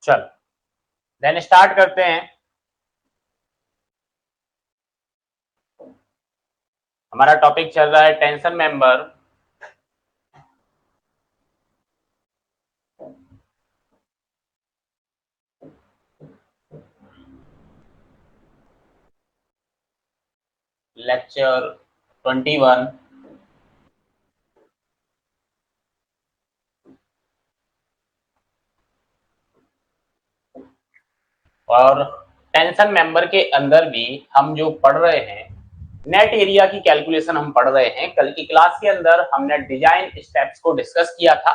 चल then start करते हैं। हमारा टॉपिक चल रहा है टेंशन मेंबर लेक्चर 21 और टेंशन मेंबर के अंदर भी हम जो पढ़ रहे हैं नेट एरिया की कैलकुलेशन हम पढ़ रहे हैं। कल की क्लास के अंदर हमने डिजाइन स्टेप्स को डिस्कस किया था,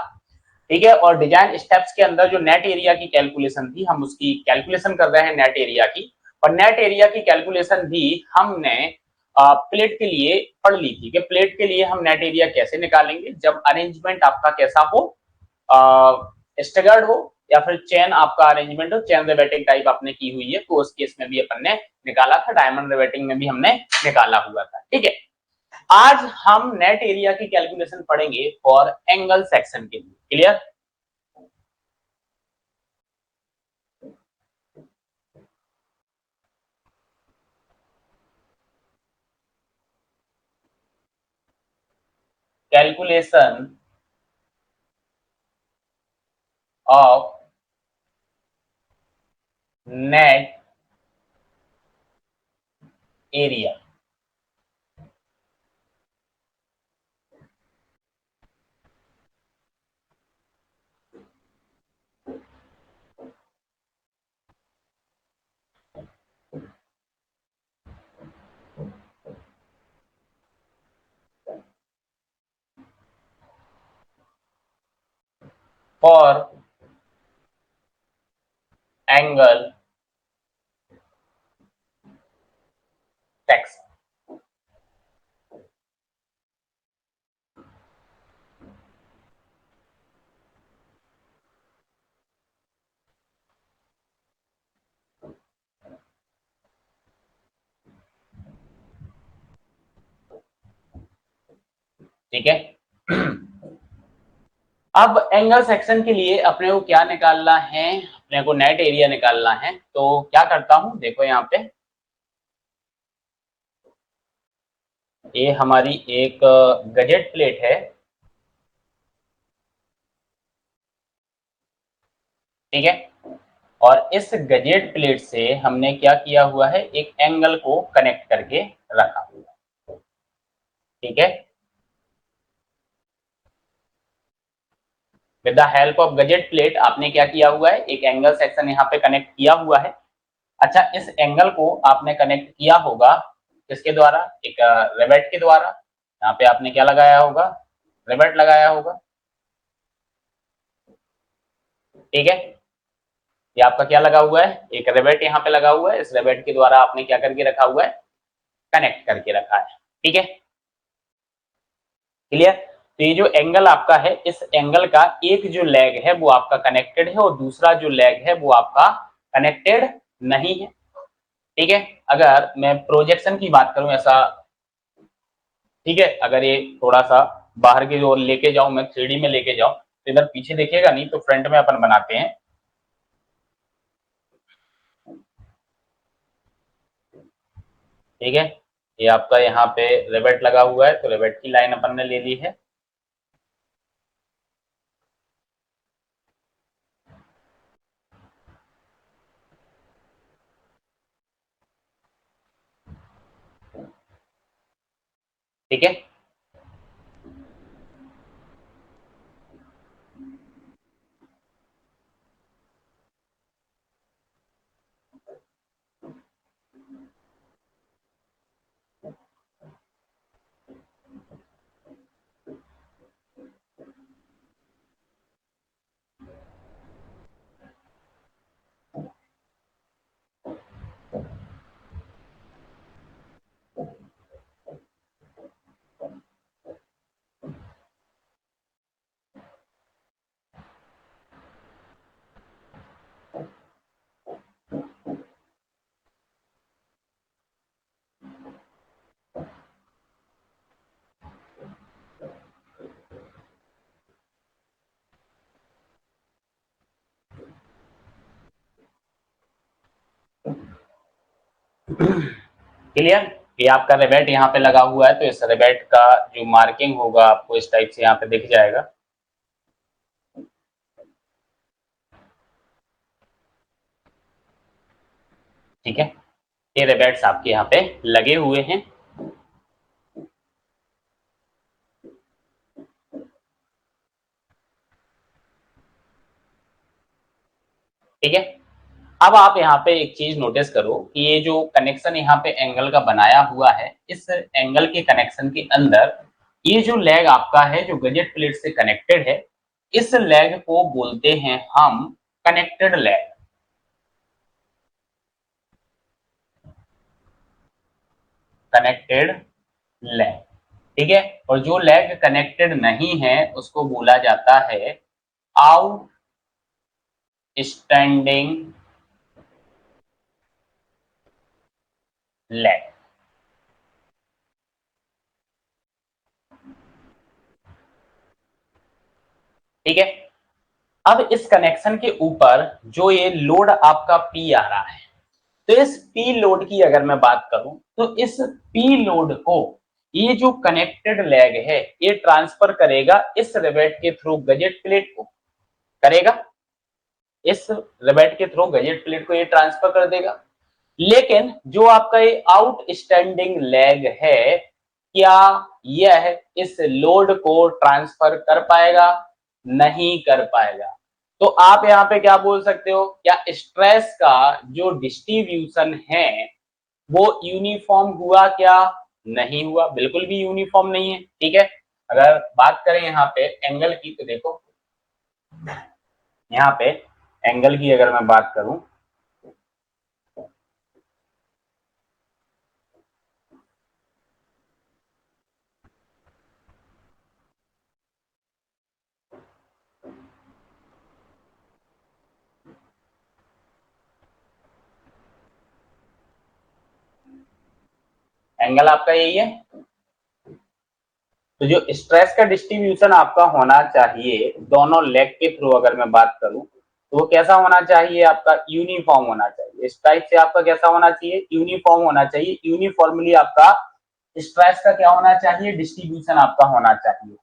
ठीक है। और डिजाइन स्टेप्स के अंदर जो नेट एरिया की कैलकुलेशन थी हम उसकी कैलकुलेशन कर रहे हैं नेट एरिया की। और नेट एरिया की कैलकुलेशन भी हमने प्लेट के लिए पढ़ ली थी कि प्लेट के लिए हम नेट एरिया कैसे निकालेंगे जब अरेंजमेंट आपका कैसा हो, स्टगर्ड हो या फिर चेन आपका अरेंजमेंट हो, चेन रिवेटिंग टाइप आपने की हुई है तो उस केस में भी अपन ने निकाला था, डायमंड रिवेटिंग में भी हमने निकाला हुआ था, ठीक है। आज हम नेट एरिया की कैलकुलेशन पढ़ेंगे फॉर एंगल सेक्शन के लिए। Clear? Calculation of net area. For angle section. ठीक है। अब एंगल सेक्शन के लिए अपने को क्या निकालना है, अपने को नेट एरिया निकालना है। तो क्या करता हूं, देखो यहाँ पे ये हमारी एक गजेट प्लेट है, ठीक है। और इस गजेट प्लेट से हमने क्या किया हुआ है, एक एंगल को कनेक्ट करके रखा हुआ है, ठीक है। With the help of gazette plate आपने क्या किया हुआ है, एक एंगल सेक्शन यहाँ पे कनेक्ट किया हुआ है। अच्छा, इस एंगल को आपने कनेक्ट किया होगा किसके द्वारा, एक रिवेट के द्वारा। यहाँ पे आपने क्या लगाया होगा, रिवेट लगाया होगा, ठीक है। ये आपका क्या लगा हुआ है, एक रिवेट यहाँ पे लगा हुआ है। इस रिवेट के द्वारा आपने क्या करके रखा हुआ है, कनेक्ट करके रखा है, ठीक है। क्लियर? तो ये जो एंगल आपका है, इस एंगल का एक जो लेग है वो आपका कनेक्टेड है और दूसरा जो लेग है वो आपका कनेक्टेड नहीं है, ठीक है। अगर मैं प्रोजेक्शन की बात करूं ऐसा, ठीक है, अगर ये थोड़ा सा बाहर की ओर लेके जाऊं, मैं 3D में लेके जाऊं तो इधर पीछे देखिएगा नहीं, तो फ्रंट में अपन बनाते हैं, ठीक है। ये आपका यहाँ पे रिवेट लगा हुआ है तो रिवेट की लाइन अपन ने ले ली है, ठीक है। क्लियर। ये आपका रिवेट यहाँ पे लगा हुआ है, तो इस रिवेट का जो मार्किंग होगा आपको इस टाइप से यहाँ पे दिख जाएगा। ठीक है, ये रिवेट्स आपके यहाँ पे लगे हुए हैं। ठीक है, अब आप यहाँ पे एक चीज नोटिस करो कि ये जो कनेक्शन यहाँ पे एंगल का बनाया हुआ है, इस एंगल के कनेक्शन के अंदर ये जो लेग आपका है जो गजेट प्लेट से कनेक्टेड है, इस लेग को बोलते हैं हम कनेक्टेड लेग। कनेक्टेड लेग, ठीक है। और जो लेग कनेक्टेड नहीं है उसको बोला जाता है आउट स्टैंडिंग लेग। ठीक है, अब इस कनेक्शन के ऊपर जो ये लोड आपका पी आ रहा है, तो इस पी लोड की अगर मैं बात करूं तो इस पी लोड को ये जो कनेक्टेड लेग है ये ट्रांसफर करेगा इस रिवेट के थ्रू गजेट प्लेट को, करेगा इस रिवेट के थ्रू गजेट प्लेट को ये ट्रांसफर कर देगा। लेकिन जो आपका ये आउट स्टैंडिंग लेग है, क्या यह इस लोड को ट्रांसफर कर पाएगा? नहीं कर पाएगा। तो आप यहाँ पे क्या बोल सकते हो, क्या स्ट्रेस का जो डिस्ट्रीब्यूशन है वो यूनिफॉर्म हुआ? क्या नहीं हुआ, बिल्कुल भी यूनिफॉर्म नहीं है। ठीक है, अगर बात करें यहाँ पे एंगल की, तो देखो यहाँ पे एंगल की अगर मैं बात करूं, एंगल आपका यही है। तो जो स्ट्रेस का डिस्ट्रीब्यूशन आपका होना चाहिए दोनों लेग के थ्रू अगर मैं बात करूं, तो वो कैसा होना चाहिए? आपका यूनिफॉर्म होना चाहिए। इस टाइप से आपका कैसा होना चाहिए? यूनिफॉर्म होना चाहिए। यूनिफॉर्मली आपका स्ट्रेस का क्या होना चाहिए? डिस्ट्रीब्यूशन आपका होना चाहिए।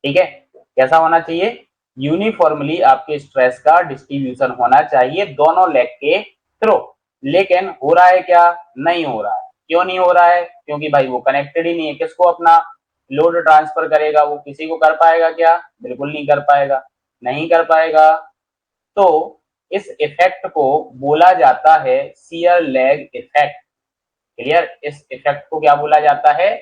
ठीक है, कैसा होना चाहिए? यूनिफॉर्मली आपके स्ट्रेस का डिस्ट्रीब्यूशन होना चाहिए दोनों लेग के थ्रू। लेकिन हो रहा है क्या? नहीं हो रहा है। क्यों नहीं हो रहा है? क्योंकि भाई वो कनेक्टेड ही नहीं है। किसको अपना लोड ट्रांसफर करेगा? वो किसी को कर पाएगा क्या? बिल्कुल नहीं कर पाएगा। नहीं कर पाएगा, तो इस इफेक्ट को बोला जाता है शियर लेग इफेक्ट। क्लियर, इस इफेक्ट को क्या बोला जाता है?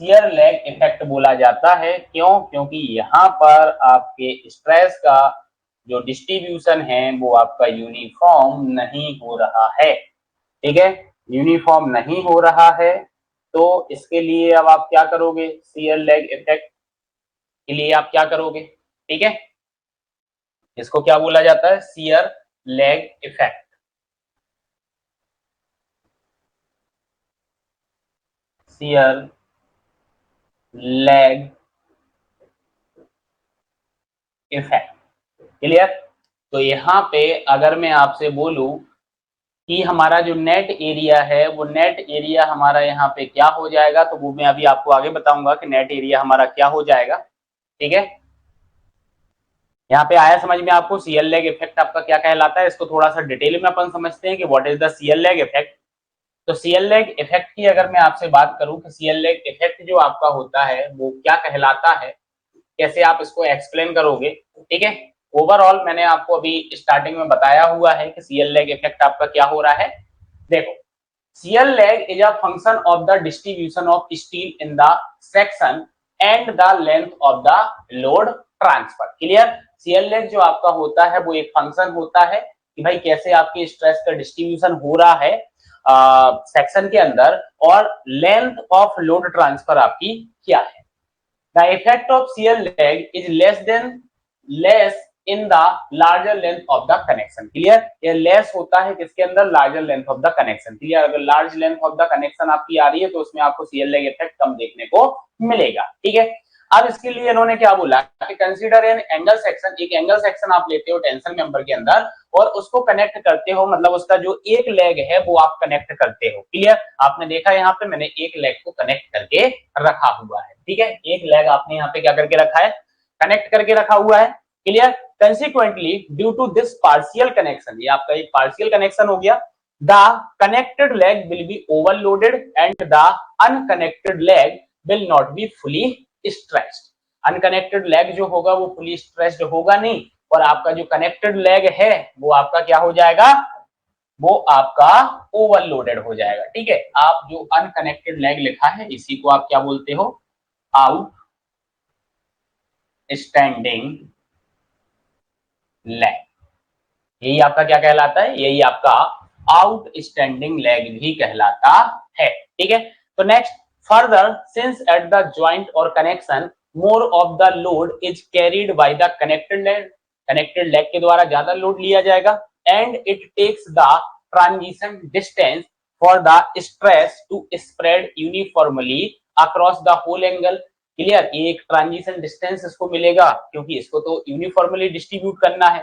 शियर लेग इफेक्ट बोला जाता है। क्यों? क्योंकि यहाँ पर आपके स्ट्रेस का जो डिस्ट्रीब्यूशन है वो आपका यूनिफॉर्म नहीं हो रहा है। ठीक है, यूनिफॉर्म नहीं हो रहा है, तो इसके लिए अब आप क्या करोगे? शियर लेग इफेक्ट के लिए आप क्या करोगे? ठीक है, इसको क्या बोला जाता है? Shear leg effect. Shear leg effect. Clear. तो यहाँ पे अगर मैं आपसे बोलूं कि हमारा जो नेट एरिया है वो नेट एरिया हमारा यहाँ पे क्या हो जाएगा, तो वो मैं अभी आपको आगे बताऊंगा कि नेट एरिया हमारा क्या हो जाएगा। ठीक है, यहाँ पे आया समझ में आपको सीएल लेग इफेक्ट आपका क्या कहलाता है? इसको थोड़ा सा डिटेल में अपन समझते हैं कि what is the shear lag effect. तो सीएल लेग इफेक्ट की अगर मैं आपसे बात करूं कि सीएल लेग इफेक्ट जो आपका होता है वो क्या कहलाता है, कैसे आप इसको एक्सप्लेन करोगे? ठीक है, ओवरऑल मैंने आपको अभी स्टार्टिंग में बताया हुआ है कि सीएल लेग इफेक्ट आपका क्या हो रहा है। देखो, shear leg is a function of the distribution of steel in the section and the length of the load transfer. Clear. shear leg जो आपका होता है वो एक फंक्शन होता है कि भाई कैसे आपके स्ट्रेस का डिस्ट्रीब्यूशन हो रहा है सेक्शन के अंदर, और लेंथ ऑफ लोड ट्रांसफर आपकी क्या है। The effect of shear leg is less in the larger length of the connection. Clear, ये लेस होता है किसके अंदर? Larger length of the connection. Clear, अगर large length of the connection आपकी आ रही है तो उसमें आपको shear leg इफेक्ट कम देखने को मिलेगा। ठीक है, अब इसके लिए इन्होंने क्या बोला कि कंसीडर एन एंगल सेक्शन, एक एंगल सेक्शन आप लेते हो टेंशन मेंबर के अंदर और उसको कनेक्ट करते हो, मतलब उसका जो एक लेग है वो आप कनेक्ट करते हो। क्लियर? आपने देखा यहाँ पे मैंने एक लेग को कनेक्ट करके रखा हुआ है, ठीक है, एक लेग आपने यहाँ पे क्या करके रखा है, कनेक्ट करके रखा हुआ है। Clear? Consequently due to this partial connection, ये आपका एक पार्शियल कनेक्शन हो गया, the connected leg will be overloaded and the unconnected leg will not be fully stretched. Unconnected leg जो होगा वो फुली स्ट्रेच्ड होगा नहीं, और आपका जो कनेक्टेड लेग है वो आपका क्या हो जाएगा, वो आपका ओवरलोडेड हो जाएगा। ठीक है, आप जो अनकनेक्टेड लेग लिखा है इसी को आप क्या बोलते हो, आउट स्टैंडिंग लेग, यही आपका क्या कहलाता है, यही आपका आउट स्टैंडिंग लेग भी कहलाता है। ठीक है, तो next, further since at the joint और connection more of the load is carried by the connected leg, connected leg के द्वारा ज्यादा लोड लिया जाएगा, and it takes the transition distance for the stress to spread uniformly across the whole angle. Clear? एक transition distance इसको मिलेगा क्योंकि इसको तो यूनिफॉर्मली डिस्ट्रीब्यूट करना है,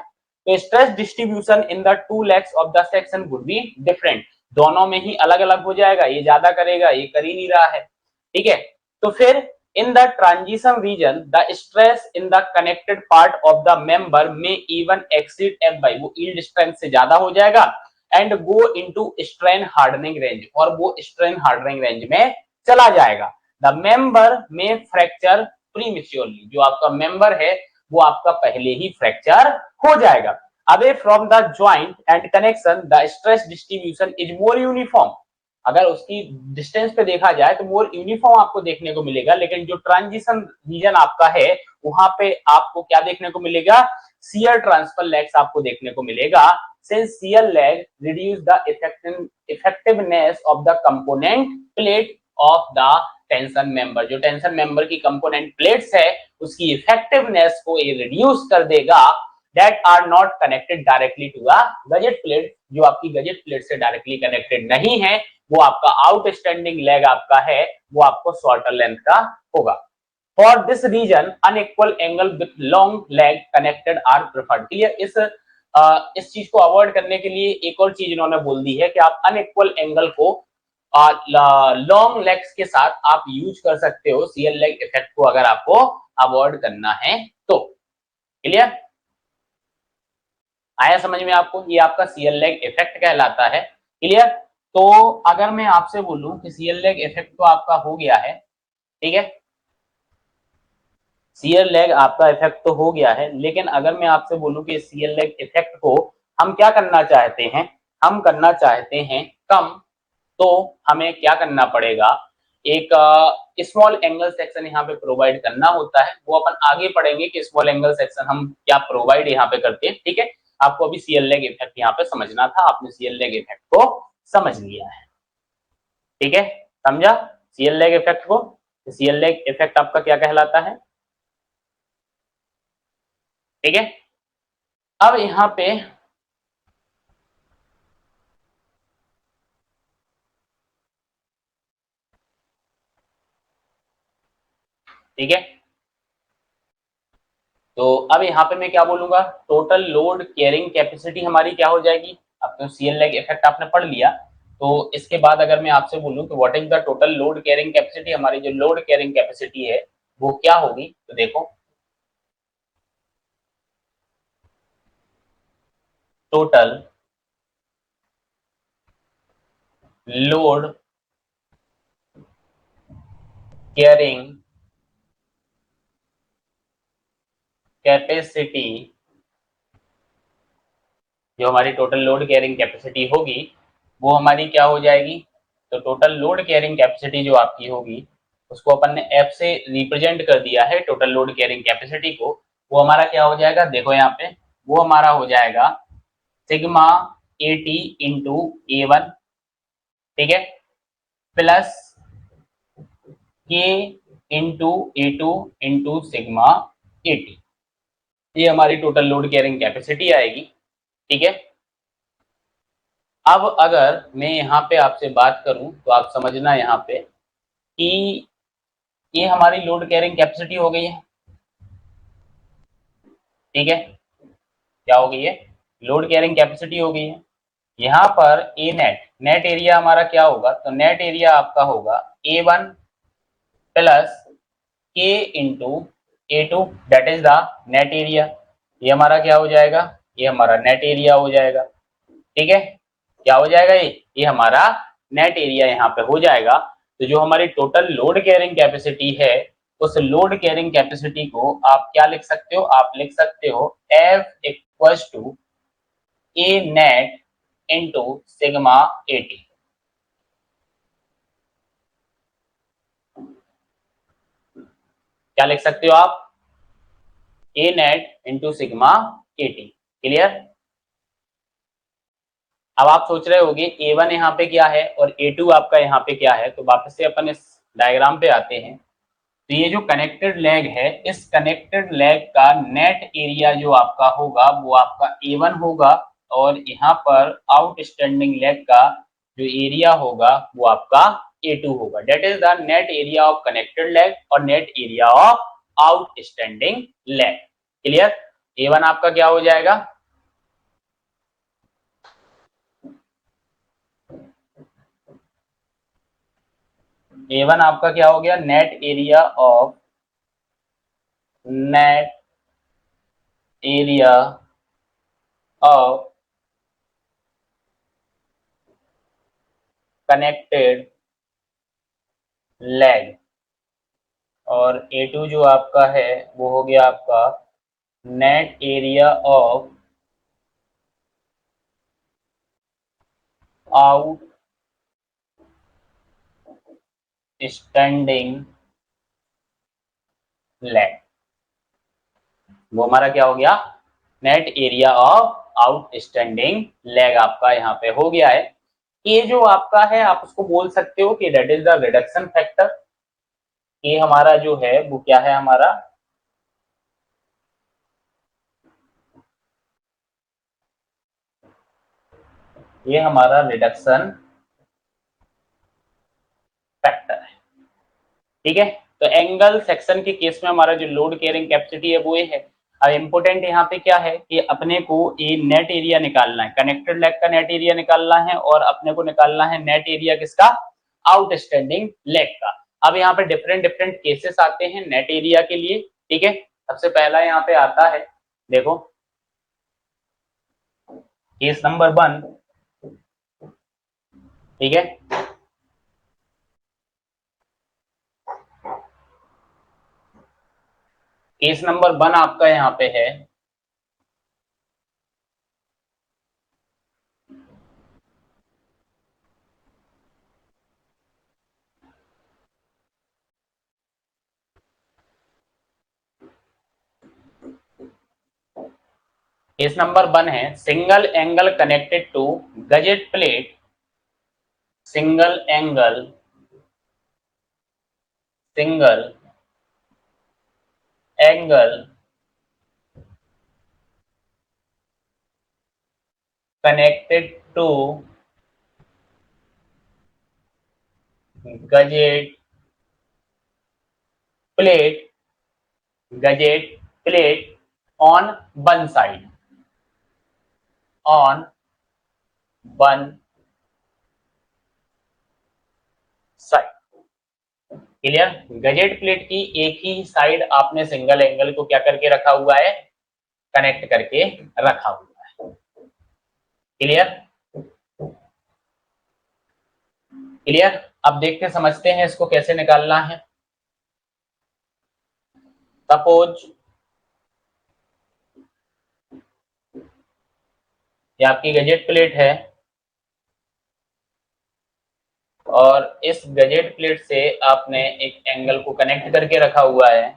तो stress distribution in the two legs of the section would be different, दोनों में ही अलग अलग हो जाएगा, ये ज्यादा करेगा, ये कर ही नहीं रहा है। ठीक है, तो फिर in the transition region the stress in the connected part of the member में इवन एक्सीड एफ बाई, वो यील्ड स्ट्रेंथ से ज्यादा हो जाएगा, and go into strain hardening range, और वो स्ट्रेन हार्डनिंग रेंज में चला जाएगा। द मेंबर में फ्रैक्चर प्रीमेच्योरली, जो आपका मेंबर है वो आपका पहले ही फ्रैक्चर हो जाएगा। Away from the joint and connection the stress distribution is more uniform, अगर उसकी डिस्टेंस पे देखा जाए तो मोर यूनिफॉर्म आपको देखने को मिलेगा, लेकिन जो ट्रांजिशन रीजन आपका है वहां पे आपको क्या देखने को मिलेगा, शियर ट्रांसफर लेग्स आपको देखने को मिलेगा, since shear lag reduce the effectiveness of the component plate of the tension member, जो टेंशन मेंबर की कंपोनेंट प्लेट्स है उसकी इफेक्टिवनेस को ये रिड्यूस कर देगा, that are not connected directly to the gusset plate, जो आपकी गजेट प्लेट से डायरेक्टली कनेक्टेड नहीं है, वो आपका आउटस्टैंडिंग लेग आपका है वो आपको शॉर्टर लेंथ का होगा। For this reason unequal angle with long leg connected are preferred. Clear? इस चीज को अवॉइड करने के लिए एक और चीज इन्होंने बोल दी है कि आप अनइक्वल एंगल को लॉन्ग लेग्स के साथ आप यूज कर सकते हो, सीएल लेग इफेक्ट को अगर आपको अवॉइड करना है तो। क्लियर? आया समझ में आपको? ये आपका सीएल लेग इफेक्ट कहलाता है। क्लियर? तो अगर मैं आपसे बोलूं कि सीएल लेग इफेक्ट तो आपका हो गया है, ठीक है, सीएल लेग आपका इफेक्ट तो हो गया है, लेकिन अगर मैं आपसे बोलूं कि सीएल लेग इफेक्ट को हम क्या करना चाहते हैं, हम करना चाहते हैं कम, तो हमें क्या करना पड़ेगा, एक स्मॉल एंगल सेक्शन यहाँ पे प्रोवाइड करना होता है, वो अपन आगे पढ़ेंगे कि स्मॉल एंगल सेक्शन हम क्या प्रोवाइड यहाँ पे करते हैं। ठीक है, आपको अभी सीएल लेग इफेक्ट यहाँ पे समझना था, आपने सीएल लेग इफेक्ट को समझ लिया है। ठीक है, समझा सीएल लेग इफेक्ट को? सीएल लेग इफेक्ट आपका क्या कहलाता है? ठीक है, अब यहाँ पे ठीक है, तो अब यहाँ पे मैं क्या बोलूंगा, टोटल लोड कैरिंग कैपेसिटी हमारी क्या हो जाएगी, अब तो सीएल लेग इफेक्ट आपने पढ़ लिया, तो इसके बाद अगर मैं आपसे बोलूं कि what is the total load carrying capacity, हमारी जो लोड कैरिंग कैपेसिटी है वो क्या होगी, तो देखो टोटल लोड कैरिंग कैपेसिटी, जो हमारी टोटल लोड कैरिंग कैपेसिटी होगी वो हमारी क्या हो जाएगी, तो टोटल लोड कैरिंग कैपेसिटी जो आपकी होगी उसको अपन ने एफ से रिप्रेजेंट कर दिया है टोटल लोड कैरिंग कैपेसिटी को, वो हमारा क्या हो जाएगा, देखो यहाँ पे वो हमारा हो जाएगा sigma A T into A one, ठीक है, प्लस के into A two into sigma A T, ये हमारी टोटल लोड कैरिंग कैपेसिटी आएगी। ठीक है, अब अगर मैं यहाँ पे आपसे बात करूं तो आप समझना यहाँ पे कि ये हमारी लोड कैरिंग कैपेसिटी हो गई है, ठीक है, क्या हो गई है, लोड कैरिंग कैपेसिटी हो गई है। यहाँ पर ए नेट, नेट एरिया हमारा क्या होगा, तो नेट एरिया आपका होगा A1 plus K into A2, that is the net area. ये हमारा क्या हो जाएगा, ये हमारा नेट एरिया हो जाएगा, ठीक है, क्या हो जाएगा, ये हमारा नेट एरिया यहाँ पे हो जाएगा। तो जो हमारी टोटल लोड कैरिंग कैपेसिटी है, उस लोड कैरिंग कैपेसिटी को आप क्या लिख सकते हो, आप लिख सकते हो F equals to A net into sigma AT. क्या लिख सकते हो आप, A net into sigma AT. Clear. अब आप सोच रहे होगे A1 यहाँ पे क्या है और A2 आपका यहाँ पे क्या है, तो वापस से अपन इस डायग्राम पे आते हैं। तो ये जो कनेक्टेड लेग है, इस कनेक्टेड लेग का नेट एरिया जो आपका होगा वो आपका A1 होगा, और यहाँ पर आउटस्टैंडिंग लेग का जो एरिया होगा वो आपका A2 होगा। That is the net area of connected leg और net area of outstanding leg. Clear. A1 आपका क्या हो जाएगा, A1 आपका क्या हो गया, net area of, net area of connected leg, और A2 जो आपका है वो हो गया आपका net area of outstanding leg. वो हमारा क्या हो गया, net area of outstanding leg आपका यहाँ पे हो गया है। ये जो आपका है आप उसको बोल सकते हो कि that is the reduction factor. ये हमारा जो है वो क्या है, हमारा ये हमारा रिडक्शन फैक्टर है, ठीक है। तो एंगल सेक्शन के केस में हमारा जो लोड कैरिंग कैपेसिटी है वो ये है। अब इम्पोर्टेंट यहाँ पे क्या है कि अपने को ये नेट एरिया निकालना है, कनेक्टेड लेग का नेट एरिया निकालना है, और अपने को निकालना है नेट एरिया किसका, आउटस्टैंडिंग लेग का। अब यहाँ पे डिफरेंट डिफरेंट केसेस आते हैं नेट एरिया के लिए, ठीक है। सबसे पहला यहाँ पे आता है, देखो केस नंबर 1, ठीक है। केस नंबर 1 आपका यहाँ पे है, केस नंबर 1 है single angle connected to gusset plate, single angle, single angle connected to gadget plate, gadget plate on one side, on one side। Clear. Gazette plate की एक ही side आपने सिंगल एंगल को क्या करके रखा हुआ है, कनेक्ट करके रखा हुआ है। क्लियर। क्लियर। अब देखते समझते हैं इसको कैसे निकालना है। सपोज ये आपकी गजेट प्लेट है, और इस गजेट प्लेट से आपने एक एंगल को कनेक्ट करके रखा हुआ है,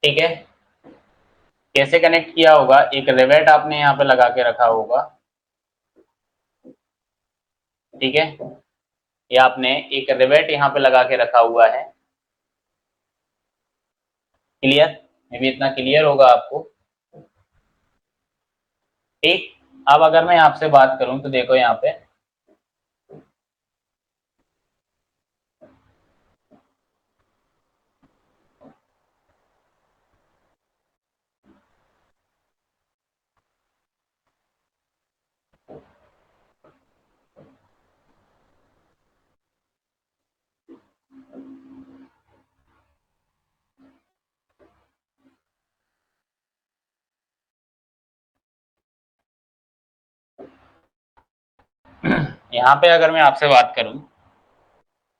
ठीक है। कैसे कनेक्ट किया होगा, एक रिवेट आपने यहाँ पे लगा के रखा होगा, ठीक है। ये आपने एक रिवेट यहाँ पे लगा के रखा हुआ है। क्लियर, मे भी इतना क्लियर होगा आपको। ठीक। अब अगर मैं आपसे बात करूं तो देखो यहाँ पे यहाँ पे अगर मैं आपसे बात करूं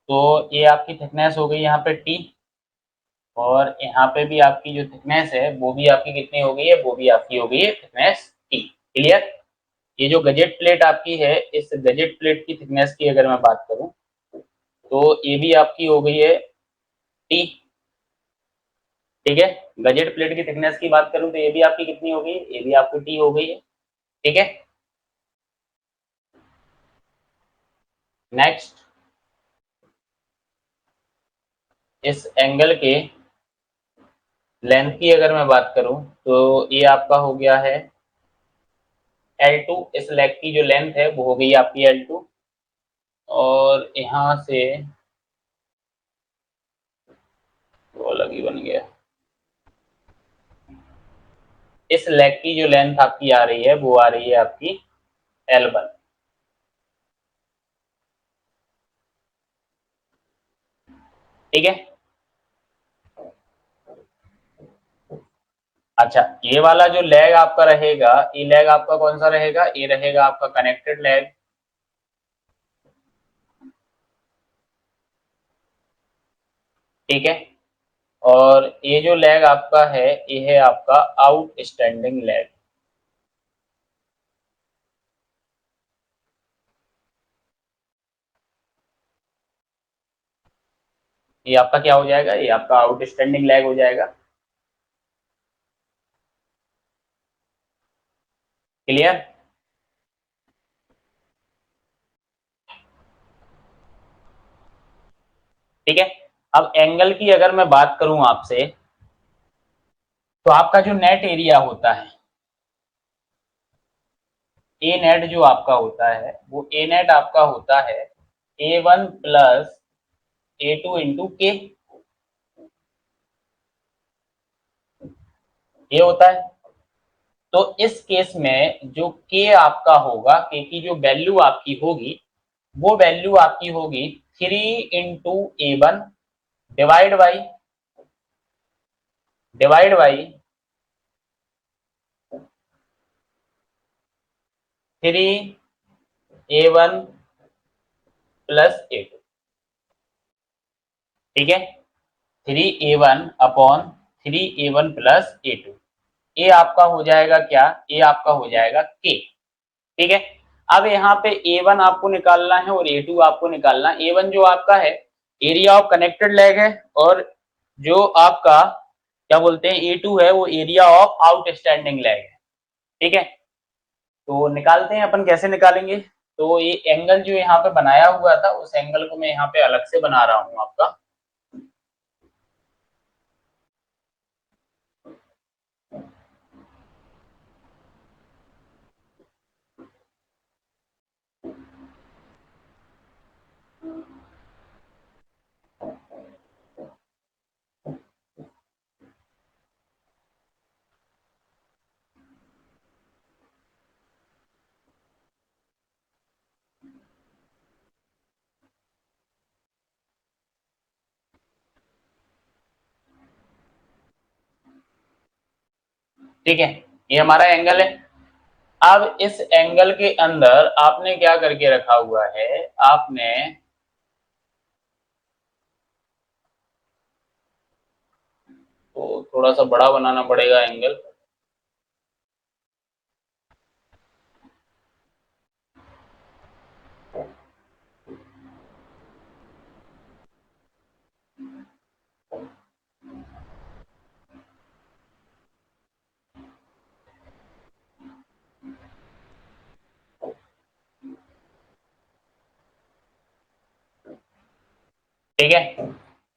तो ये आपकी थिकनेस हो गई यहाँ पे टी, और यहाँ पे भी आपकी जो थिकनेस है वो भी आपकी कितनी हो गई है, वो भी आपकी हो गई है थिकनेस टी। क्लियर। ये जो गजेट प्लेट आपकी है, इस गजेट प्लेट की थिकनेस की अगर मैं बात करूं तो ये भी आपकी हो गई है टी। ठीक है। गजेट प्लेट की थिकनेस की बात करूं तो ये भी आपकी कितनी हो गई है, ये भी आपकी टी हो गई है। ठीक है। नेक्स्ट, इस एंगल के लेंथ की अगर मैं बात करूं तो ये आपका हो गया है L2। इस लेग की जो लेंथ है वो हो गई आपकी L2, और यहां से वो अलग ही बन गया। इस लेग की जो लेंथ आपकी आ रही है वो आ रही है आपकी L1। ठीक है। अच्छा, ये वाला जो लेग आपका रहेगा, ये लेग आपका कौन सा रहेगा, ये रहेगा आपका कनेक्टेड लेग। ठीक है। और ये जो लेग आपका है ये है आपका आउटस्टैंडिंग लेग। ये आपका क्या हो जाएगा, ये आपका आउटस्टैंडिंग लेग हो जाएगा। क्लियर। ठीक है। अब एंगल की अगर मैं बात करूं आपसे तो आपका जो नेट एरिया होता है, ए नेट जो आपका होता है वो ए नेट आपका होता है A1 प्लस A2 इंटू के। ये होता है। तो इस केस में जो के आपका होगा, के की जो वैल्यू आपकी होगी वो वैल्यू आपकी होगी 3 into A1 divide by divide by 3A1 plus A2। ठीक है। 3A1 upon 3A1 plus A2, ये आपका हो जाएगा क्या, ये आपका हो जाएगा के। ठीक है। अब यहाँ पे A1 आपको निकालना है और A2 आपको निकालना है। A1 जो आपका है एरिया ऑफ कनेक्टेड लेग है, और जो आपका क्या बोलते हैं A2 है वो एरिया ऑफ आउटस्टैंडिंग लेग है। ठीक है। तो निकालते हैं अपन, कैसे निकालेंगे। तो ये एंगल जो यहाँ पे बनाया हुआ था उस एंगल को मैं यहाँ पे अलग से बना रहा हूँ आपका। ठीक है। ये हमारा एंगल है। अब इस एंगल के अंदर आपने क्या करके रखा हुआ है, आपने तो थोड़ा सा बड़ा बनाना पड़ेगा एंगल। ठीक है।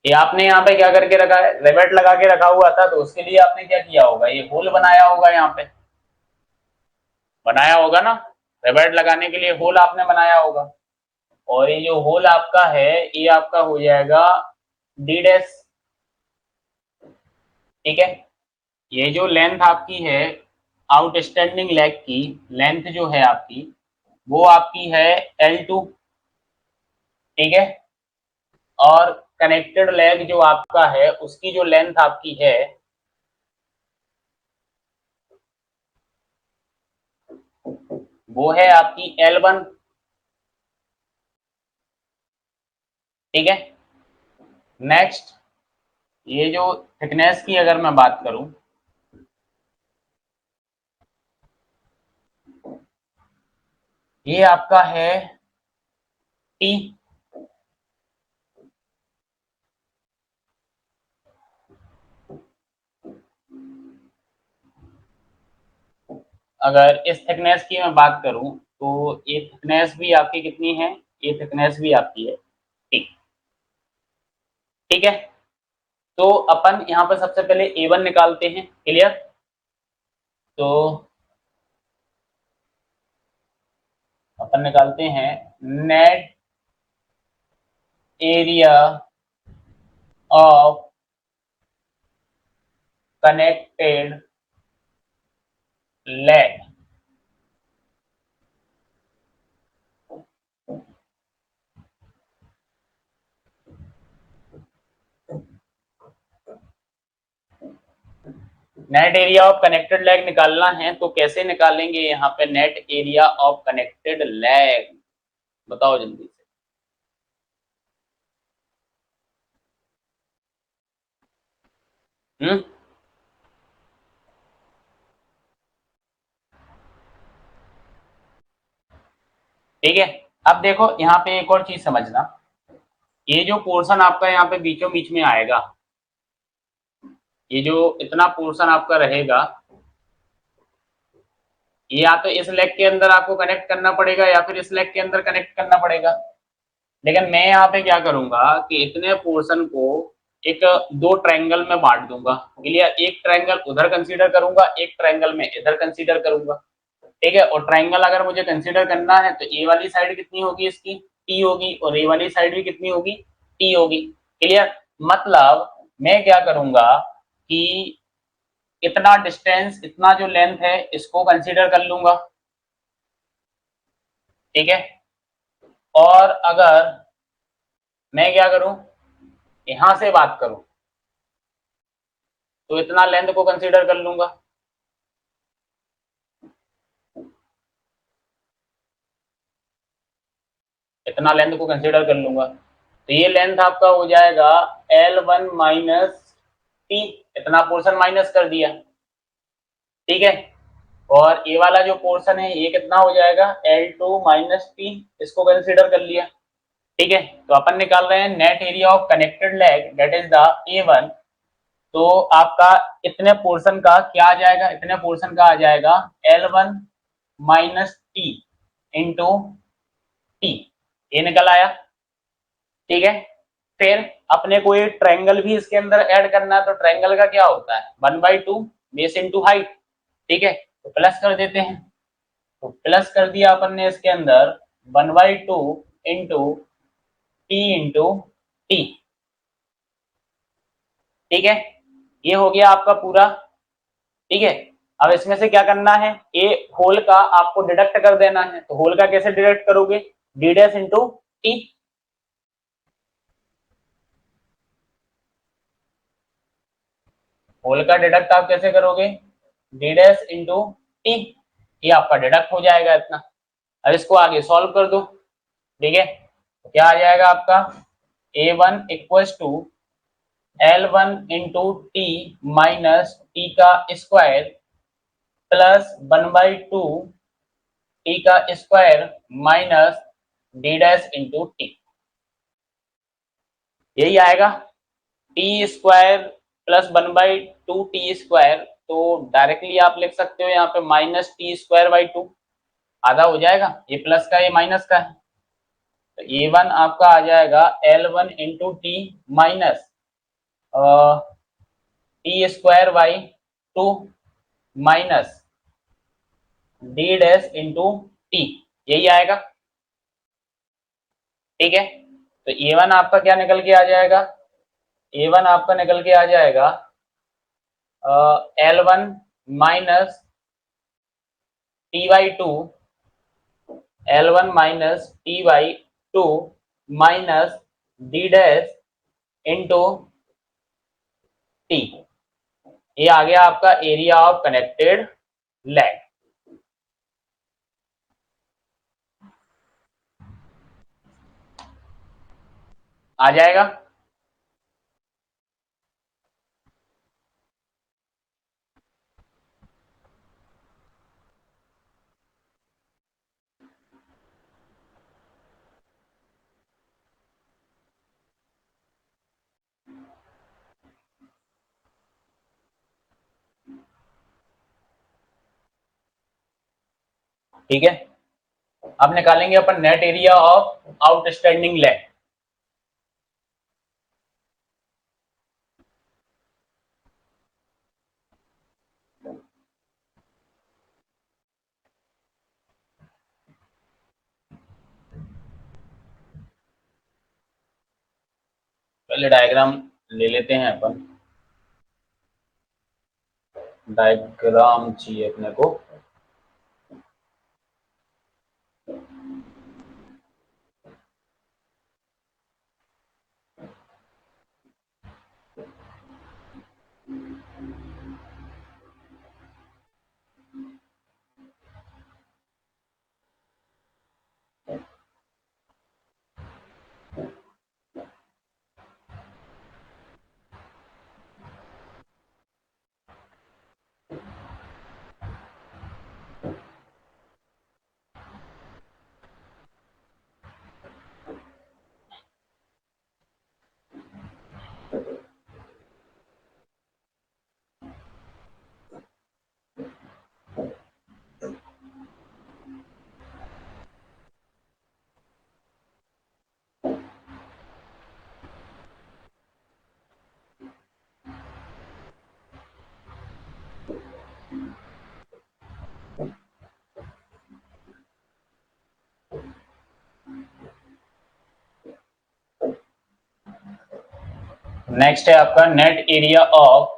ये आपने यहाँ पे क्या करके रखा है, रिवेट लगा के रखा हुआ था, तो उसके लिए आपने क्या किया होगा, ये होल बनाया होगा यहाँ पे। बनाया होगा ना, रिवेट लगाने के लिए होल आपने बनाया होगा, और ये जो होल आपका है ये आपका हो जाएगा डी डैश। ठीक है, ये जो लेंथ आपकी है आउटस्टैंडिंग लेग की लेंथ जो है आपकी वो आपकी है L2। ठीक है, और कनेक्टेड लेग जो आपका है उसकी जो लेंथ आपकी है वो है आपकी L1। ठीक है, नेक्स्ट ये जो थिकनेस की अगर मैं बात करूं, ये आपका है T। अगर इस थिकनेस की मैं बात करूं तो ये थिकनेस भी आपकी कितनी है, ये थिकनेस भी आपकी है T। ठीक है, तो अपन यहाँ पर सबसे पहले A1 निकालते हैं। क्लियर, तो अपन निकालते हैं net area of connected leg. Net area of connected leg निकालना है तो कैसे निकालेंगे, यहाँ पे net area of connected leg बताओ जल्दी से। ठीक है, अब देखो यहाँ पे एक और चीज समझना, ये जो पोर्शन आपका यहाँ पे बीचों बीच में आएगा, ये जो इतना पोर्शन आपका रहेगा, ये या तो इस लेग के अंदर आपको कनेक्ट करना पड़ेगा या फिर इस लेग के अंदर कनेक्ट करना पड़ेगा। लेकिन मैं यहाँ पे क्या करूंगा कि इतने पोर्शन को एक दो ट्रायंगल में बांट दूंगा। क्लियर, एक ट्रायंगल उधर कंसीडर करूंगा, एक ट्रायंगल में इधर कंसीडर करूंगा। ठीक है, और ट्रायंगल अगर मुझे कंसीडर करना है तो ए वाली साइड कितनी होगी इसकी, टी होगी, और ए वाली साइड भी कितनी होगी, टी होगी। क्लियर, मतलब मैं क्या करूंगा कि इतना डिस्टेंस, इतना जो लेंथ है इसको कंसीडर कर लूंगा। ठीक है, और अगर मैं क्या करूं, यहां से बात करूं तो इतना लेंथ को कंसीडर कर लूंगा। इतना लेंथ को कंसीडर कर लूंगा तो ये लेंथ आपका हो जाएगा L1 माइनस टी, इतना पोर्शन माइनस कर दिया। ठीक है, और ये वाला जो पोर्शन है ये कितना हो जाएगा L2 माइनस टी, इसको कंसीडर कर लिया। ठीक है, तो अपन निकाल रहे हैं net area of connected leg that is the A1। तो आपका इतने पोर्शन का क्या आ जाएगा, इतने पोर्शन का आ जाएगा L1 minus T into T, ये निकल आया। ठीक है, फिर अपने को ये ट्रायंगल भी इसके अंदर ऐड करना है, तो ट्रायंगल का क्या होता है 1/2 बेस इंटू हाइट। ठीक है, तो प्लस कर देते हैं, तो प्लस कर दिया अपन ने इसके अंदर 1/2 इंटू टी इंटू टी। ठीक है, ये हो गया आपका पूरा। ठीक है, अब इसमें से क्या करना है, ए होल का आपको डिडक्ट कर देना है, तो होल का कैसे डिडक्ट करोगे, D dash into T. Hole का डिडक्ट आप कैसे करोगे, डी डैश इंटू टी, ये आपका डिडक्ट हो जाएगा इतना। अब इसको आगे सॉल्व कर दो। ठीक है, तो क्या आ जाएगा आपका A1 equals to L1 into T minus T का स्क्वायर प्लस 1/2 टी का square minus D dash into T, यही आएगा। T square plus 1/2 T square, तो डायरेक्टली आप लिख सकते हो यहाँ पे माइनस टी स्क्वायर बाई 2, आधा हो जाएगा, ये प्लस का ये माइनस का है, तो A1 आपका आ जाएगा L1 into T minus T square by 2 minus D dash into T, यही आएगा। ठीक है, तो A1 आपका क्या निकल के आ जाएगा, A1 आपका निकल के आ जाएगा L1 minus T/2, L1 minus T/2 minus D dash into T, ये आ गया आपका एरिया ऑफ कनेक्टेड लैग। आ जाएगा। ठीक है, अब निकालेंगे अपन net area of outstanding leg. पहले डायग्राम ले लेते हैं अपन, डायग्राम चाहिए अपने को। नेक्स्ट है आपका net area of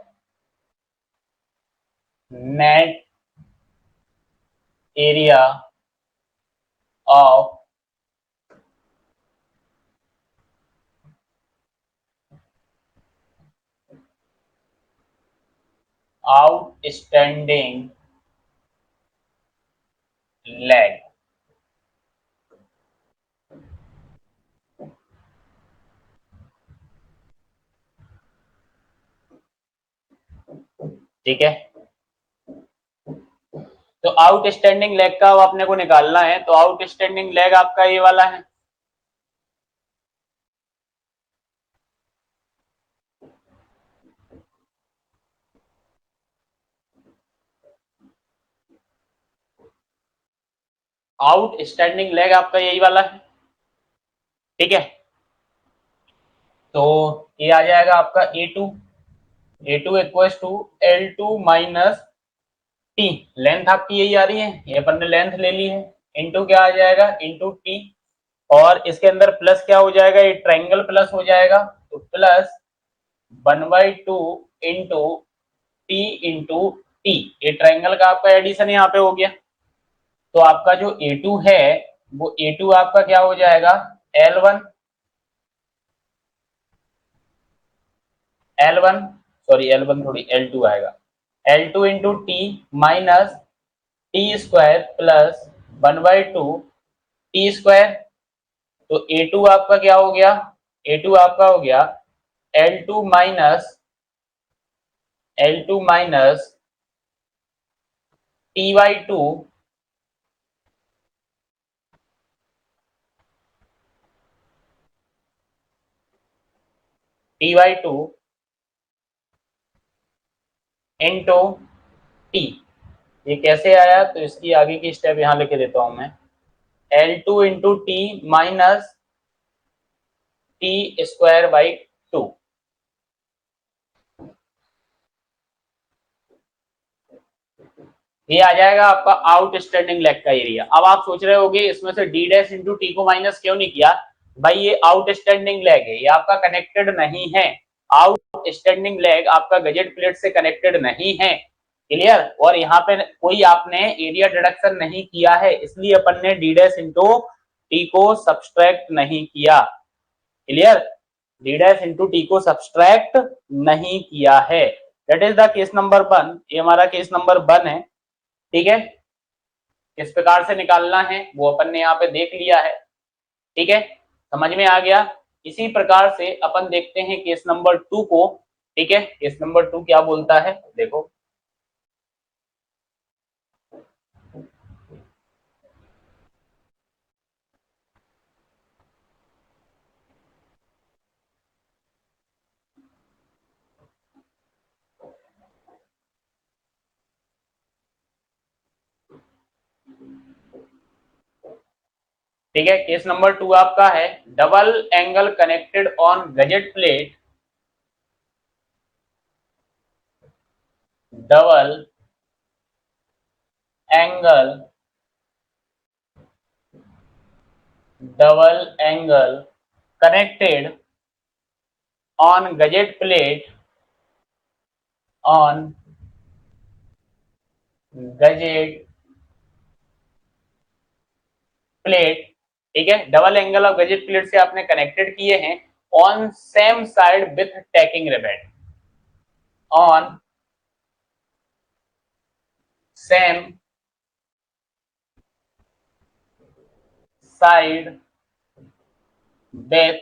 outstanding leg. ठीक है, तो आउटस्टैंडिंग लैग का अब अपने को निकालना है, तो आउटस्टैंडिंग लैग आपका ये वाला है। आउटस्टैंडिंग लैग आपका यही वाला है। ठीक है, तो ये आ जाएगा आपका A2 equals to L2 minus T, length आपकी यही आ रही है, ये अपन ने लेंथ ले ली है, इंटू क्या आ जाएगा, इंटू टी, और इसके अंदर प्लस क्या हो जाएगा, ये ट्रायंगल प्लस हो जाएगा, तो plus 1/2 into T into T, ये ट्रायंगल का आपका एडिशन यहाँ पे हो गया। तो आपका जो A2 है वो A2 आपका क्या हो जाएगा, L1 L1 सॉरी L1 थोड़ी L2 आएगा, L2 into T minus T square plus 1/2 T square. तो A2 आपका क्या हो गया, A2 आपका हो गया L2 minus T/2 T/2 into T. ये कैसे आया, तो इसकी आगे की स्टेप यहां लिख देता हूं मैं, L2 into T minus T square by 2। ये आ जाएगा आपका आउटस्टैंडिंग लेग का एरिया। अब आप सोच रहे होगे इसमें से डी डैश इंटू टी को माइनस क्यों नहीं किया? भाई ये आउटस्टैंडिंग लेग है, ये आपका कनेक्टेड नहीं है। आउटस्टैंडिंग लेग आपका गजेट प्लेट से कनेक्टेड नहीं है। क्लियर? और यहाँ पे कोई आपने एरिया डिडक्शन नहीं किया है, इसलिए अपन ने डी डैश इंटू टी को सब्सट्रैक्ट नहीं किया। Clear? D dash into T को सब्सट्रैक्ट नहीं किया है। That is the case number 1। ये हमारा केस नंबर 1 है। ठीक है? किस प्रकार से निकालना है वो अपन ने यहाँ पे देख लिया है। ठीक है, समझ में आ गया? इसी प्रकार से अपन देखते हैं केस नंबर 2 को। ठीक है, केस नंबर 2 क्या बोलता है देखो। ठीक है, केस नंबर 2 आपका है double angle connected on gazette plate, double angle connected on gazette plate, on gazette plate. ठीक है, double angle of gazette plate से आपने कनेक्टेड किए हैं on same side with tacking rivet, on same side with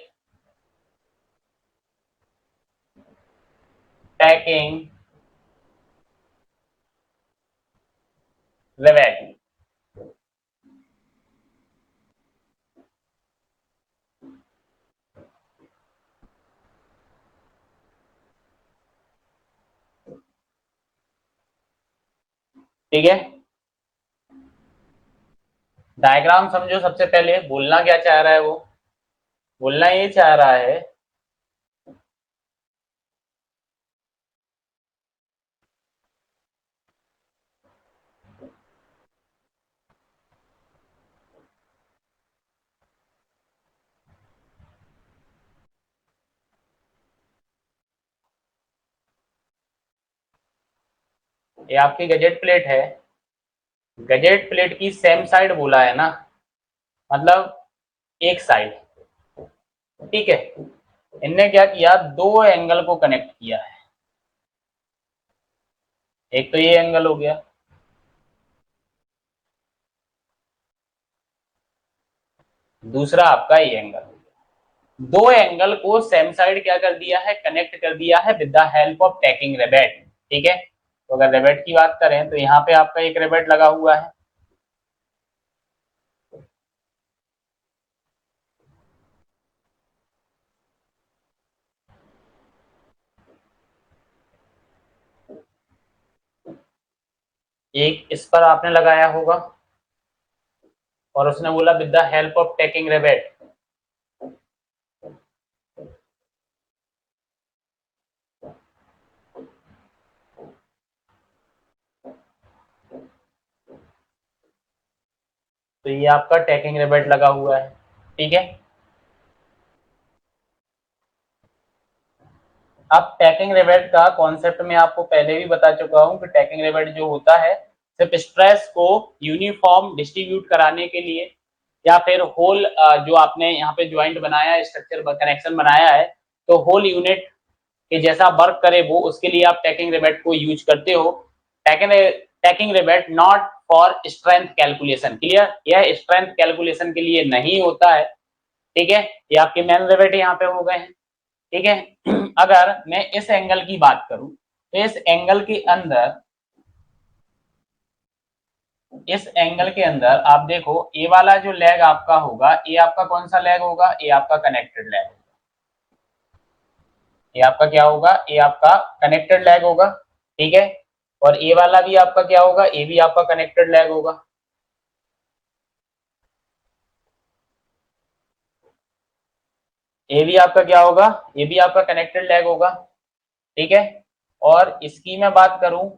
tacking rivet. ठीक है, diagram समझो। सबसे पहले बोलना क्या चाह रहा है वो, बोलना ये चाह रहा है ये आपकी गजेट प्लेट है, गजेट प्लेट की सेम साइड बोला है ना, मतलब एक साइड। ठीक है, इनने क्या किया, दो एंगल को कनेक्ट किया है। एक तो ये एंगल हो गया, दूसरा आपका ये एंगल हो गया। दो एंगल को सेम साइड क्या कर दिया है, कनेक्ट कर दिया है with the help of tacking rivet. ठीक है, तो अगर रिवेट की बात करें तो यहाँ पे आपका एक रिवेट लगा हुआ है, एक इस पर आपने लगाया होगा, और उसने बोला with the help of tacking rivet. तो ये आपका टैकिंग रिवेट लगा हुआ है। ठीक है, अब टैकिंग रिवेट का कॉन्सेप्ट में आपको पहले भी बता चुका हूं कि टैकिंग रिवेट जो होता है सिर्फ स्ट्रेस को यूनिफॉर्म डिस्ट्रीब्यूट कराने के लिए, या फिर होल जो आपने यहाँ पे ज्वाइंट बनाया, स्ट्रक्चर कनेक्शन बनाया है, तो होल यूनिट के जैसा वर्क करे वो, उसके लिए आप टैकिंग रिवेट को यूज करते हो। Tacking rivet not for strength calculation. Clear? यह स्ट्रेंथ कैलकुलेशन के लिए नहीं होता है। ठीक है, ये आपके मेन रिवेट यहाँ पे हो गए हैं। ठीक है, अगर मैं इस एंगल की बात करूं तो इस एंगल के अंदर आप देखो, ए वाला जो लेग आपका होगा, ये आपका कौन सा लेग होगा, ये आपका कनेक्टेड लेग, ये आपका क्या होगा, ये आपका कनेक्टेड लेग होगा। ठीक है, और ए वाला भी आपका क्या होगा, ये भी आपका कनेक्टेड लेग होगा। ये भी आपका क्या होगा, ये भी आपका कनेक्टेड लेग होगा। ठीक है, और इसकी मैं बात करूं,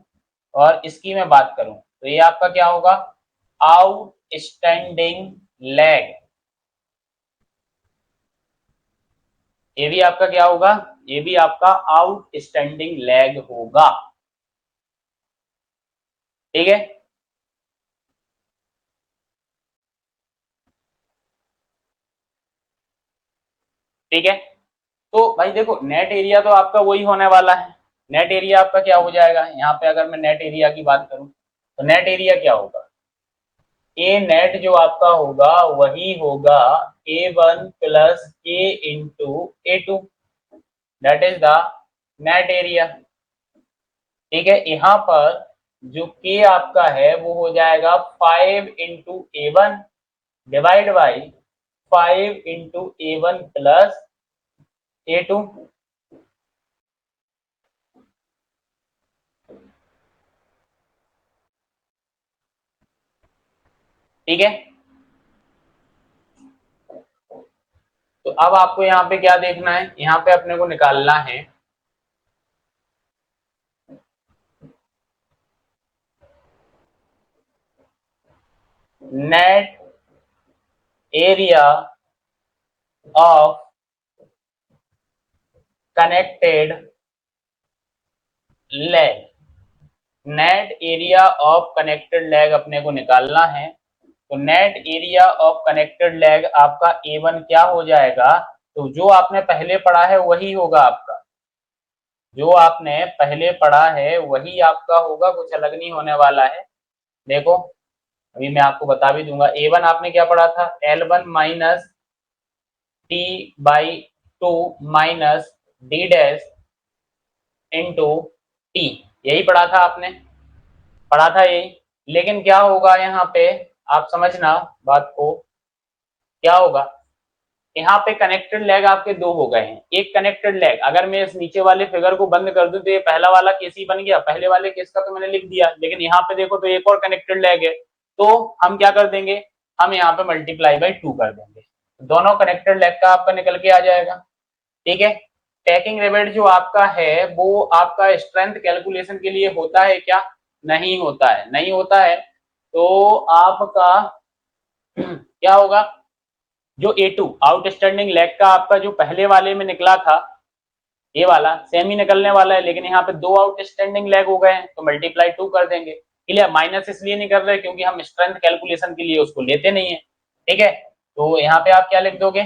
और इसकी मैं बात करूं तो ये आपका क्या होगा, आउटस्टैंडिंग लैग। ये भी आपका क्या होगा, ये भी आपका आउटस्टैंडिंग लैग होगा। ठीक है, ठीक है। तो भाई देखो, नेट एरिया तो आपका वही होने वाला है। नेट एरिया आपका क्या हो जाएगा, यहाँ पे अगर मैं नेट एरिया की बात करूं तो नेट एरिया क्या होगा, ए नेट जो आपका होगा वही होगा A1 प्लस के into A2, that is the net area. ठीक है, यहाँ पर जो के आपका है वो हो जाएगा 5 into A1 divide by 5 into A1 plus A2। ठीक है, तो अब आपको यहाँ पे क्या देखना है, यहाँ पे अपने को निकालना है net area of connected lag. Net area of connected lag अपने को निकालना है। तो net area of connected lag आपका A1 क्या हो जाएगा, तो जो आपने पहले पढ़ा है वही होगा आपका, जो आपने पहले पढ़ा है वही आपका होगा, कुछ अलग नहीं होने वाला है। देखो, अभी मैं आपको बता भी दूंगा। A1 आपने क्या पढ़ा था, L1 minus T by two minus D dash into T, यही पढ़ा था आपने, पढ़ा था यही। लेकिन क्या होगा यहाँ पे, आप समझना बात को, क्या होगा यहाँ पे कनेक्टेड लैग आपके दो हो गए हैं। एक कनेक्टेड लैग, अगर मैं इस नीचे वाले फिगर को बंद कर दूं तो ये पहला वाला केस ही बन गया, पहले वाले केस का तो मैंने लिख दिया, लेकिन यहाँ पे देखो तो एक और कनेक्टेड लैग है। तो हम क्या कर देंगे, हम यहाँ पे मल्टीप्लाई बाई 2 कर देंगे, दोनों कनेक्टेड लैग का आपका निकल के आ जाएगा। ठीक है, टैकिंग रिवेट जो आपका है वो आपका स्ट्रेंथ कैलकुलेशन के लिए होता है क्या, नहीं होता है, नहीं होता है। तो आपका क्या होगा, जो A2 आउटस्टैंडिंग लेग का आपका जो पहले वाले में निकला था, ये वाला सेम ही निकलने वाला है, लेकिन यहाँ पे दो आउटस्टैंडिंग लेग हो गए हैं तो मल्टीप्लाई 2 कर देंगे। क्लियर, माइनस इसलिए नहीं कर रहे क्योंकि हम स्ट्रेंथ कैलकुलेशन के लिए उसको लेते नहीं है। ठीक है, तो यहाँ पे आप क्या लिख दोगे,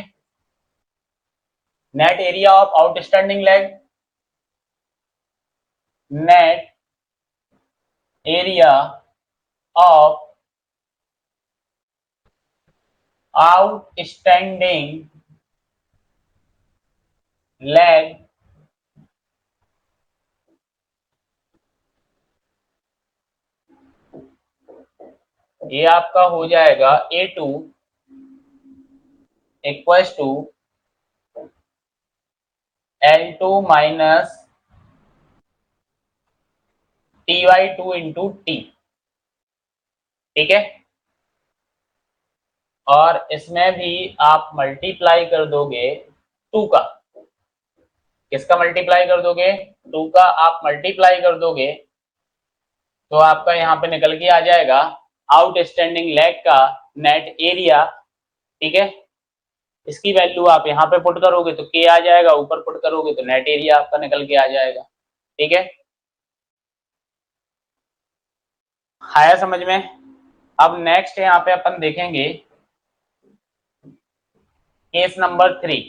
net area of outstanding leg, net area of outstanding leg ये आपका हो जाएगा A2 equals to L2 minus Ty2 into T. ठीक है, और इसमें भी आप मल्टीप्लाई कर दोगे 2 का, किसका मल्टीप्लाई कर दोगे, 2 का आप मल्टीप्लाई कर दोगे तो आपका यहाँ पे निकल के आ जाएगा आउटस्टैंडिंग लेग का नेट एरिया। ठीक है, इसकी वैल्यू आप यहाँ पे पुट करोगे तो के आ जाएगा, ऊपर पुट करोगे तो नेट एरिया आपका निकल के आ जाएगा। ठीक है, आया समझ में। अब नेक्स्ट यहाँ पे अपन देखेंगे केस नंबर 3।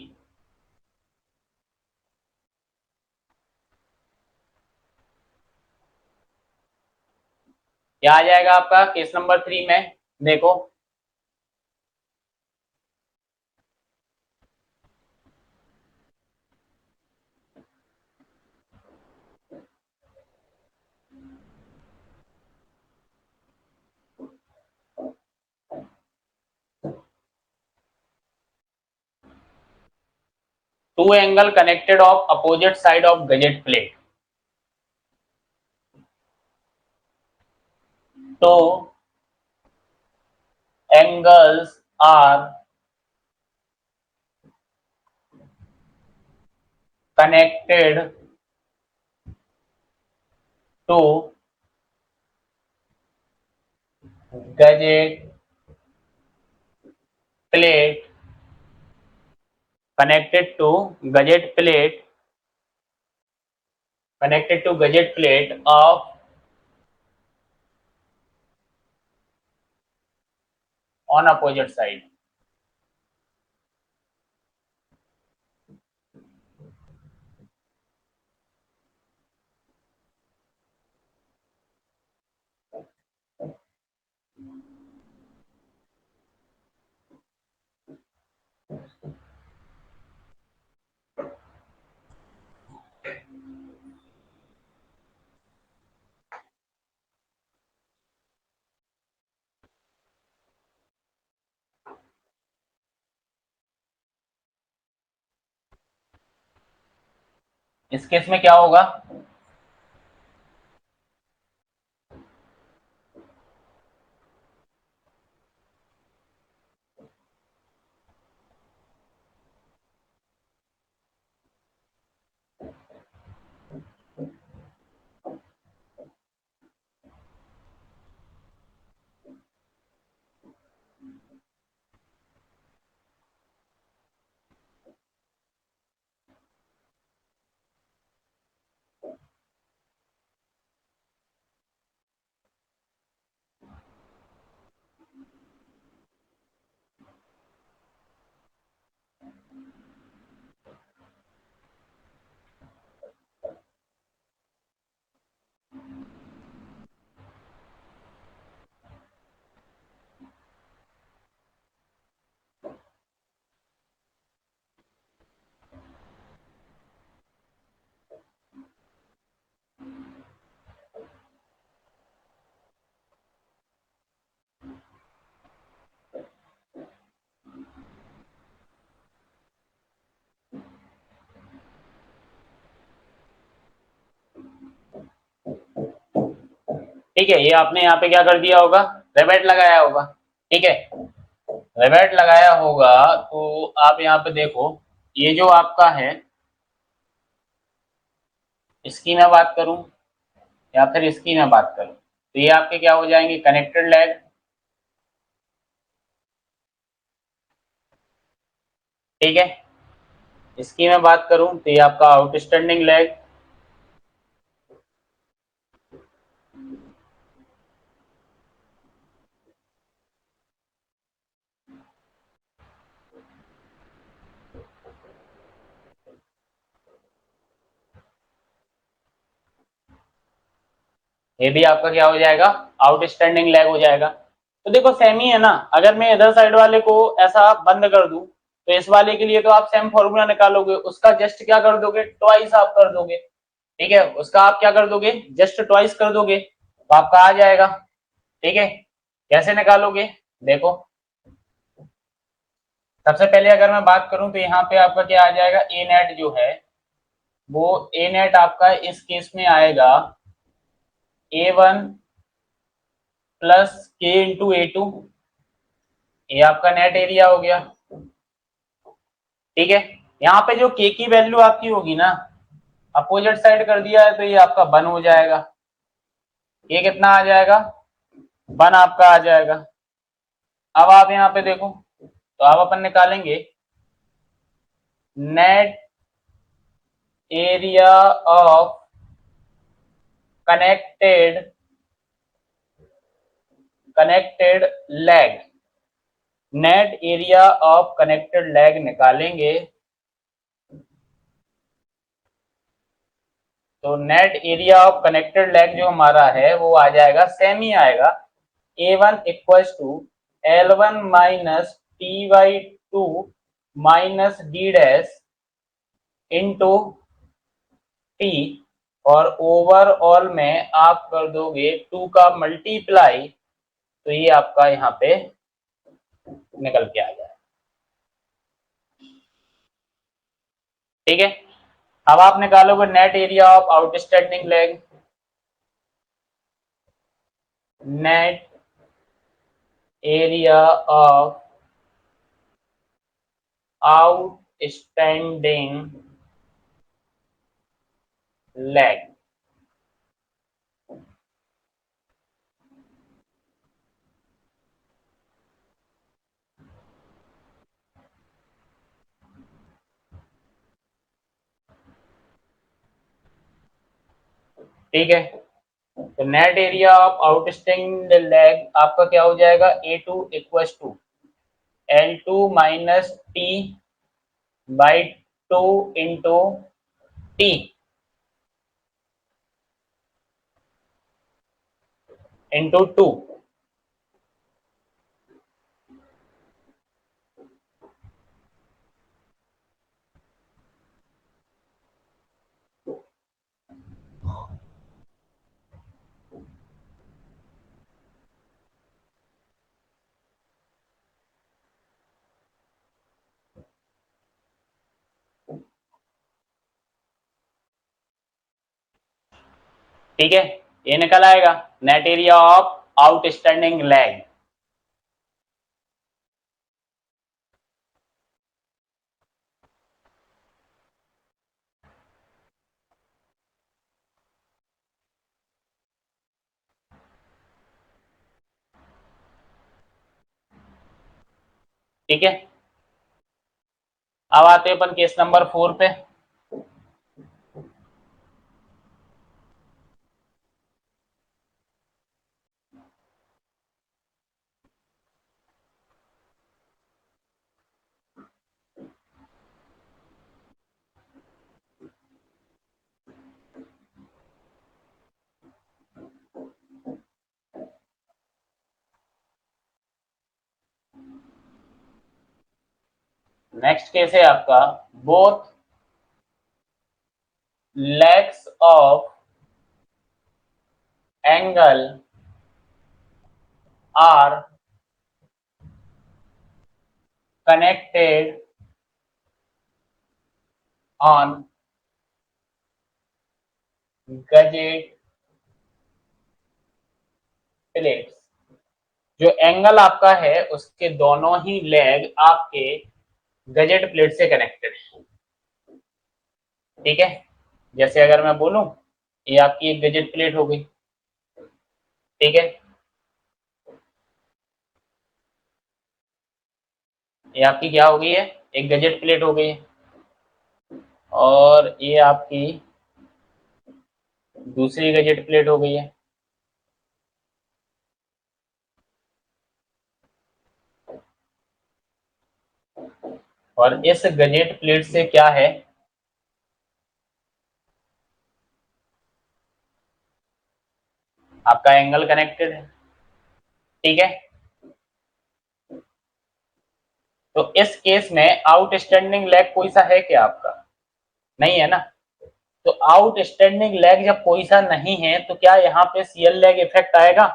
क्या आ जाएगा आपका केस नंबर 3 में, देखो 2 angle connected of opposite side of gazette plate. तो angles are connected to gazette plate connected to gadget plate of on opposite side. इस केस में क्या होगा? ठीक है, ये आपने यहाँ पे क्या कर दिया होगा? रिवेट लगाया होगा। ठीक है, रिवेट लगाया होगा तो आप यहाँ पे देखो, ये जो आपका है, इसकी मैं बात करूं या फिर इसकी मैं बात करूं, तो ये आपके क्या हो जाएंगे? Connected lag. ठीक है, इसकी मैं बात करूं तो ये आपका आउटस्टैंडिंग लैग। ये भी आपका क्या हो जाएगा? आउटस्टैंडिंग लैग हो जाएगा। तो देखो सेम ही है ना, अगर मैं इधर साइड वाले को ऐसा बंद कर दूं तो इस वाले के लिए तो आप सेम फॉर्मूला निकालोगे, उसका जस्ट क्या कर दोगे? ट्वाइस आप कर दोगे। ठीक है, उसका आप क्या कर दोगे? जस्ट ट्वाइस कर दोगे तो आपका आ जाएगा। ठीक है, कैसे निकालोगे? देखो, सबसे पहले अगर मैं बात करूं तो यहाँ पे आपका क्या आ जाएगा? ए नेट जो है वो ए नेट आपका इस केस में आएगा A1 प्लस के इंटू A2। ये आपका नेट एरिया हो गया। ठीक है, यहाँ पे जो के की वैल्यू आपकी होगी ना, अपोजिट साइड कर दिया है तो ये आपका 1 हो जाएगा। ये कितना आ जाएगा? 1 आपका आ जाएगा। अब आप यहाँ पे देखो, तो आप अपन निकालेंगे net area of connected connected lag. Net area of connected lag निकालेंगे तो net area of connected lag जो हमारा है वो आ जाएगा, सेम ही आएगा, A1 equals to L1 minus T/2 minus D dash into T, और ओवरऑल में आप कर दोगे 2 का मल्टीप्लाई, तो ये आपका यहाँ पे निकल के आ जाए। ठीक है, अब आप निकालोगे net area of outstanding leg. Net area of outstanding leg. ठीक है, तो net area of outstanding leg आपका क्या हो जाएगा, A2 equals to L2 minus T by 2 into T into 2। ठीक है, ये निकल आएगा net area of outstanding leg. ठीक है, अब आते हैं अपन केस नंबर 4 पे। नेक्स्ट केस है आपका, both legs of angle are connected on gadget plates। जो एंगल आपका है उसके दोनों ही लेग आपके गजेट प्लेट से कनेक्टेड है। ठीक है, जैसे अगर मैं बोलूं, ये आपकी एक गजेट प्लेट हो गई। ठीक है, ये आपकी क्या हो गई है, एक गजेट प्लेट हो गई है, और ये आपकी दूसरी गजेट प्लेट हो गई है। और इस गजेट प्लेट से क्या है, आपका एंगल कनेक्टेड है। ठीक है, तो इस केस में आउटस्टैंडिंग लेग कोई सा है क्या आपका, नहीं है ना। तो आउटस्टैंडिंग लेग जब कोई सा नहीं है तो क्या यहाँ पे सीएल लेग इफेक्ट आएगा,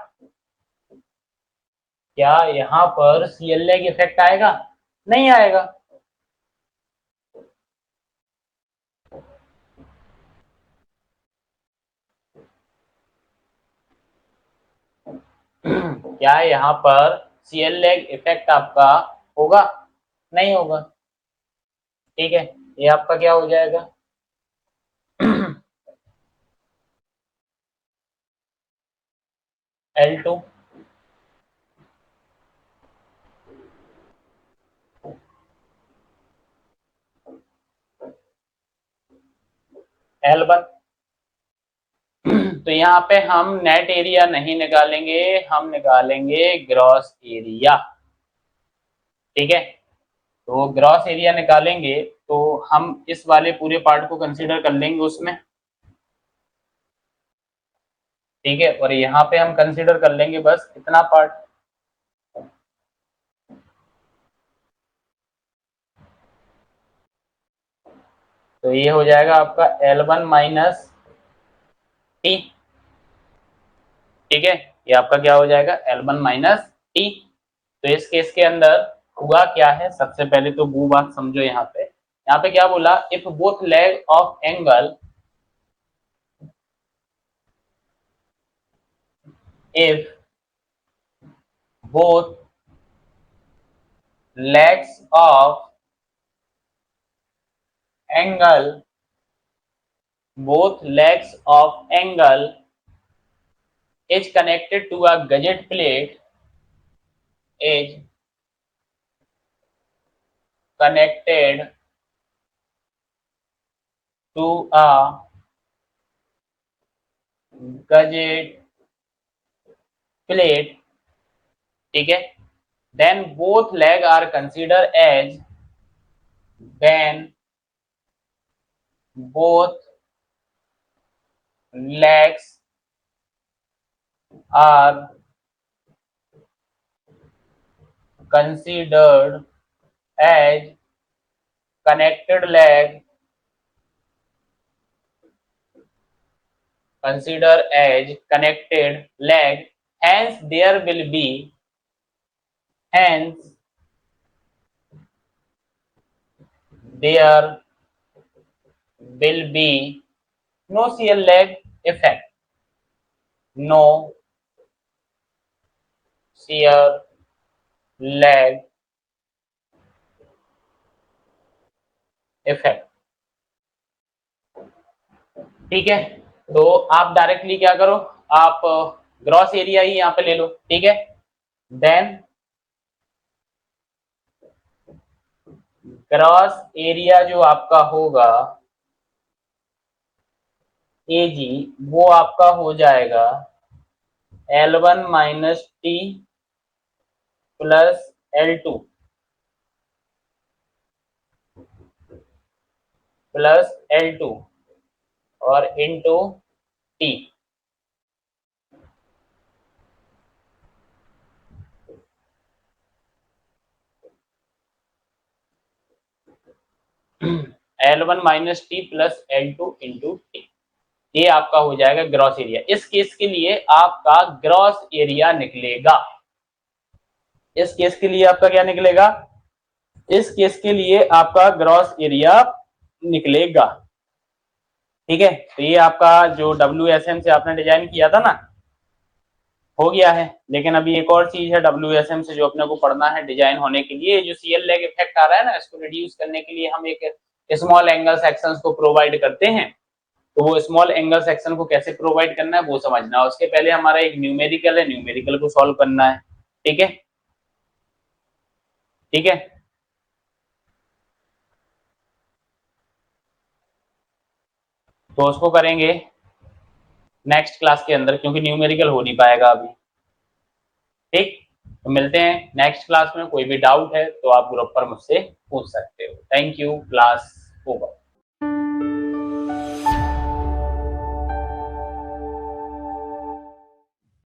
क्या यहाँ पर सीएल लेग इफेक्ट आएगा, नहीं आएगा। क्या यहाँ पर सीएल लेग इफेक्ट आपका होगा, नहीं होगा। ठीक है, ये आपका क्या हो जाएगा, L2 L1। तो यहाँ पे हम नेट एरिया नहीं निकालेंगे, हम निकालेंगे ग्रॉस एरिया। ठीक है, तो ग्रॉस एरिया निकालेंगे तो हम इस वाले पूरे पार्ट को कंसीडर कर लेंगे उसमें। ठीक है, और यहाँ पे हम कंसीडर कर लेंगे बस इतना पार्ट। तो ये हो जाएगा आपका L1 माइनस टी। ठीक है, ये आपका क्या हो जाएगा, L1 माइनस टी। तो इस केस के अंदर हुआ क्या है, सबसे पहले तो वो बात समझो। यहाँ पे क्या बोला, if both leg of angle, if both legs of angle, both legs of angle is connected to a gadget plate, is connected to a gusset plate, ठीक है। Then both leg are consider as, then both legs are considered as connected leg, consider as connected leg, hence there will be, hence there will be no shear leg effect, no shear leg effect, ठीक है। तो आप directly क्या करो, आप gross area ही यहाँ पे ले लो, ठीक है। देन ग्रॉस एरिया जो आपका होगा एजी, वो आपका हो जाएगा L1 minus T plus L2 plus L2 और into T. L1 minus T plus L2 into T, ये आपका हो जाएगा ग्रॉस एरिया। इस केस के लिए आपका ग्रॉस एरिया निकलेगा, इस केस के लिए आपका क्या निकलेगा, इस केस के लिए आपका ग्रॉस एरिया निकलेगा, ठीक है। तो ये आपका जो WSM से आपने डिजाइन किया था ना, हो गया है। लेकिन अभी एक और चीज है WSM से जो अपने को पढ़ना है डिजाइन होने के लिए, जो CL लेग इफेक्ट आ रहा है ना, इसको रिड्यूस करने के लिए हम एक स्मॉल एंगल सेक्शंस को प्रोवाइड करते हैं। तो वो स्मॉल एंगल सेक्शन को कैसे प्रोवाइड करना है वो समझना है। उसके पहले हमारा एक न्यूमेरिकल है, न्यूमेरिकल को सॉल्व करना है, ठीक है, ठीक है। तो उसको करेंगे नेक्स्ट क्लास के अंदर, क्योंकि न्यूमेरिकल हो नहीं पाएगा अभी, ठीक। तो मिलते हैं नेक्स्ट क्लास में। कोई भी डाउट है तो आप ग्रुप पर मुझसे पूछ सकते हो। Thank you, class over.